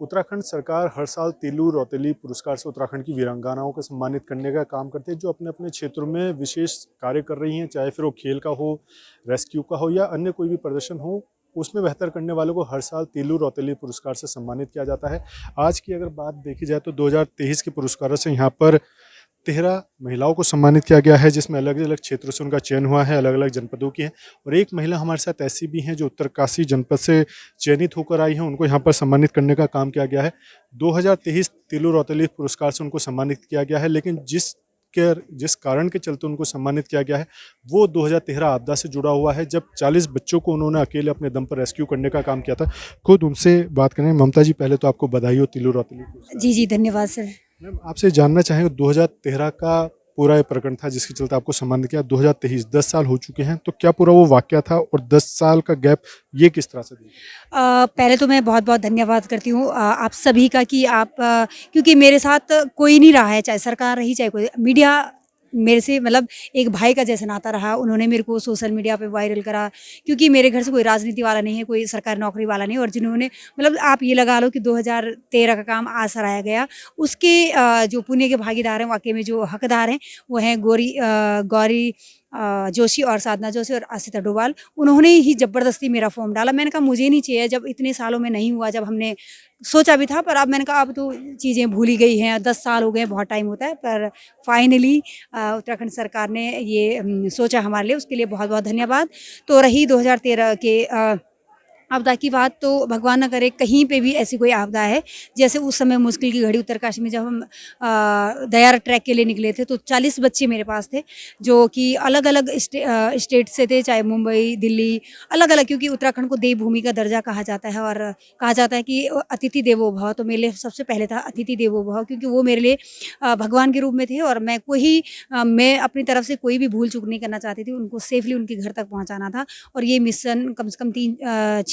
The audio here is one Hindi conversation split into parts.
उत्तराखंड सरकार हर साल तीलू रौतेली पुरस्कार से उत्तराखंड की वीरांगनाओं को सम्मानित करने का काम करती है जो अपने अपने क्षेत्रों में विशेष कार्य कर रही हैं, चाहे फिर वो खेल का हो, रेस्क्यू का हो या अन्य कोई भी प्रदर्शन हो। उसमें बेहतर करने वालों को हर साल तीलू रौतेली पुरस्कार से सम्मानित किया जाता है। आज की अगर बात देखी जाए तो 2023 के पुरस्कारों से यहाँ पर 13 महिलाओं को सम्मानित किया गया है, जिसमें अलग अलग क्षेत्रों से उनका चयन हुआ है, अलग अलग जनपदों की हैं। और एक महिला हमारे साथ ऐसी भी हैं जो उत्तरकाशी जनपद से चयनित होकर आई हैं, उनको यहाँ पर सम्मानित करने का काम किया गया है। 2023 तीलू रौतेली पुरस्कार से उनको सम्मानित किया गया है, लेकिन जिस कारण के चलते उनको सम्मानित किया गया है वो 2013 आपदा से जुड़ा हुआ है, जब 40 बच्चों को उन्होंने अकेले अपने दम पर रेस्क्यू करने का काम किया था। खुद उनसे बात करें। ममता जी, पहले तो आपको बधाई हो तीलू रौतेली पुरस्कार। जी जी, धन्यवाद सर। मैम, आपसे जानना चाहेंगे 2013 का पूरा ये प्रकरण था जिसके चलते आपको सम्मानित किया। 2023 10 साल हो चुके हैं, तो क्या पूरा वो वाकया था और 10 साल का गैप ये किस तरह से दिया? पहले तो मैं बहुत बहुत धन्यवाद करती हूँ आप सभी का कि आप क्योंकि मेरे साथ कोई नहीं रहा है, चाहे सरकार रही चाहे कोई मीडिया, मेरे से मतलब एक भाई का जैसा नाता रहा। उन्होंने मेरे को सोशल मीडिया पे वायरल करा, क्योंकि मेरे घर से कोई राजनीति वाला नहीं है, कोई सरकारी नौकरी वाला नहीं, और जिन्होंने मतलब आप ये लगा लो कि 2013 का काम आज सराहा गया, उसके जो पुण्य के भागीदार हैं, वाकई में जो हकदार हैं वो हैं गौरी जोशी और साधना जोशी और आसिता डोभाल। उन्होंने ही ज़बरदस्ती मेरा फॉर्म डाला। मैंने कहा मुझे नहीं चाहिए, जब इतने सालों में नहीं हुआ, जब हमने सोचा भी था, पर अब मैंने कहा अब तो चीज़ें भूल ही गई हैं, 10 साल हो गए, बहुत टाइम होता है। पर फाइनली उत्तराखंड सरकार ने ये सोचा हमारे लिए, उसके लिए बहुत बहुत धन्यवाद। तो रही 2013 के आपदा की बात, तो भगवान न करे कहीं पे भी ऐसी कोई आपदा है। जैसे उस समय मुश्किल की घड़ी उत्तरकाशी में जब हम दयारा ट्रैक के लिए निकले थे, तो 40 बच्चे मेरे पास थे जो कि अलग अलग स्टेट से थे, चाहे मुंबई, दिल्ली, अलग अलग, क्योंकि उत्तराखंड को देवभूमि का दर्जा कहा जाता है और कहा जाता है कि अतिथि देवो भव। तो मेरे लिए सबसे पहले था अतिथि देवो भव, क्योंकि वो मेरे लिए भगवान के रूप में थे और मैं अपनी तरफ से कोई भी भूल चूक नहीं करना चाहती थी। उनको सेफली उनके घर तक पहुँचाना था, और ये मिशन कम से कम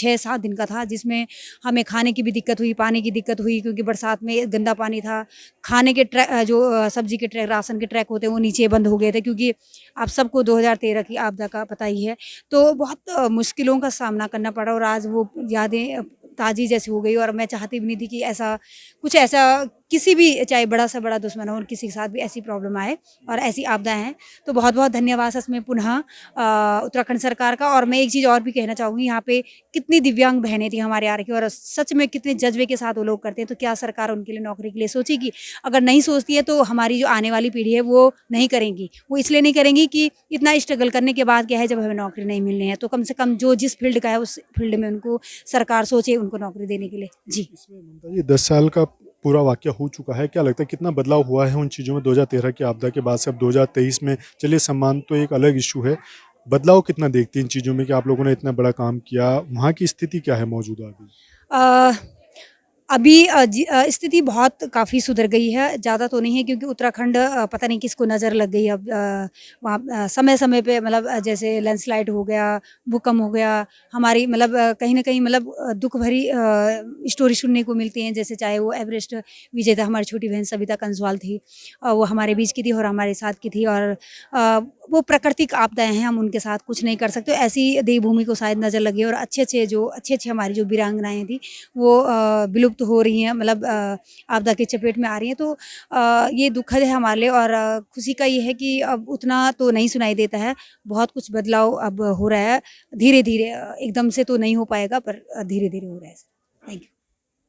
6-7 दिन का था, जिसमें हमें खाने की भी दिक्कत हुई, पानी की दिक्कत हुई, क्योंकि बरसात में गंदा पानी था। खाने के जो सब्जी के ट्रैक, राशन के ट्रैक होते हैं, वो नीचे बंद हो गए थे, क्योंकि आप सबको 2013 की आपदा का पता ही है। तो बहुत मुश्किलों का सामना करना पड़ा, और आज वो यादें ताज़ी जैसी हो गई। और मैं चाहती भी नहीं थी कि ऐसा किसी भी, चाहे बड़ा से बड़ा दुश्मन हो, किसी के साथ भी ऐसी प्रॉब्लम आए और ऐसी आपदाएं हैं। तो बहुत बहुत धन्यवाद सच में पुनः उत्तराखंड सरकार का। और मैं एक चीज़ और भी कहना चाहूँगी, यहाँ पे कितनी दिव्यांग बहनें थी हमारे यहाँ की, और सच में कितने जज्बे के साथ वो लोग करते हैं। तो क्या सरकार उनके लिए नौकरी के लिए सोचेगी? अगर नहीं सोचती है तो हमारी जो आने वाली पीढ़ी है वो नहीं करेंगी। वो इसलिए नहीं करेंगी कि इतना स्ट्रगल करने के बाद क्या है, जब हमें नौकरी नहीं मिलनी है, तो कम से कम जो जिस फील्ड का है उस फील्ड में उनको सरकार सोचे उनको नौकरी देने के लिए। जी, इसमें ममता जी 10 साल का पूरा वाकया हो चुका है, क्या लगता है कितना बदलाव हुआ है उन चीज़ों में 2013 की आपदा के बाद से अब 2023 में? चलिए, सम्मान तो एक अलग इशू है, बदलाव कितना देखती हैं इन चीज़ों में कि आप लोगों ने इतना बड़ा काम किया? वहाँ की स्थिति क्या है मौजूदा अभी? अ, अभी स्थिति बहुत काफ़ी सुधर गई है, ज़्यादा तो नहीं है, क्योंकि उत्तराखंड पता नहीं किसको नज़र लग गई अब वहाँ समय-समय पे, मतलब जैसे लैंडस्लाइड हो गया, भूकंप हो गया, हमारी मतलब कहीं न कहीं मतलब दुःख भरी स्टोरी सुनने को मिलती हैं। जैसे चाहे वो एवरेस्ट विजेता हमारी छोटी बहन सविता कंसवाल थी, वो हमारे बीच की थी और हमारे साथ की थी, और वो प्राकृतिक आपदाएँ हैं, हम उनके साथ कुछ नहीं कर सकते। ऐसी देवभूमि को शायद नज़र लगी, और अच्छे-अच्छे हमारी जो वीरांगनाएँ थी वो विलुप्त हो रही हैं, मतलब आपदा की चपेट में आ रही हैं। तो ये दुखद है हमारे लिए, और खुशी का ये है कि अब उतना तो नहीं सुनाई देता है। बहुत कुछ बदलाव अब हो रहा है, धीरे-धीरे, एकदम से तो नहीं हो पाएगा, पर धीरे-धीरे हो रहा है। Thank you.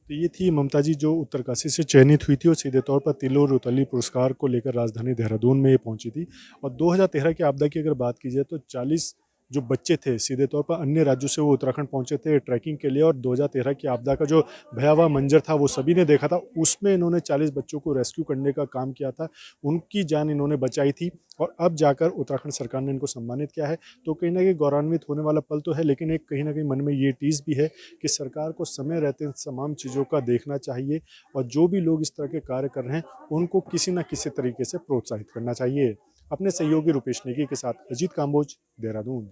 तो ये थी ममता जी जो उत्तरकाशी से चयनित हुई थी और सीधे तौर पर तीलू रौतेली पुरस्कार को लेकर राजधानी देहरादून में ये पहुंची थी। और 2013 की आपदा की अगर बात की जाए तो 40 जो बच्चे थे सीधे तौर पर अन्य राज्यों से वो उत्तराखंड पहुंचे थे ट्रैकिंग के लिए, और 2013 की आपदा का जो भयावह मंजर था वो सभी ने देखा था। उसमें इन्होंने 40 बच्चों को रेस्क्यू करने का काम किया था, उनकी जान इन्होंने बचाई थी, और अब जाकर उत्तराखंड सरकार ने इनको सम्मानित किया है। तो कहीं ना कहीं गौरवान्वित होने वाला पल तो है, लेकिन एक कहीं ना कहीं मन में ये टीस भी है कि सरकार को समय रहते इन तमाम चीज़ों का देखना चाहिए, और जो भी लोग इस तरह के कार्य कर रहे हैं उनको किसी न किसी तरीके से प्रोत्साहित करना चाहिए। अपने सहयोगी रुपेश नेगी के साथ अजीत काम्बोज, देहरादून।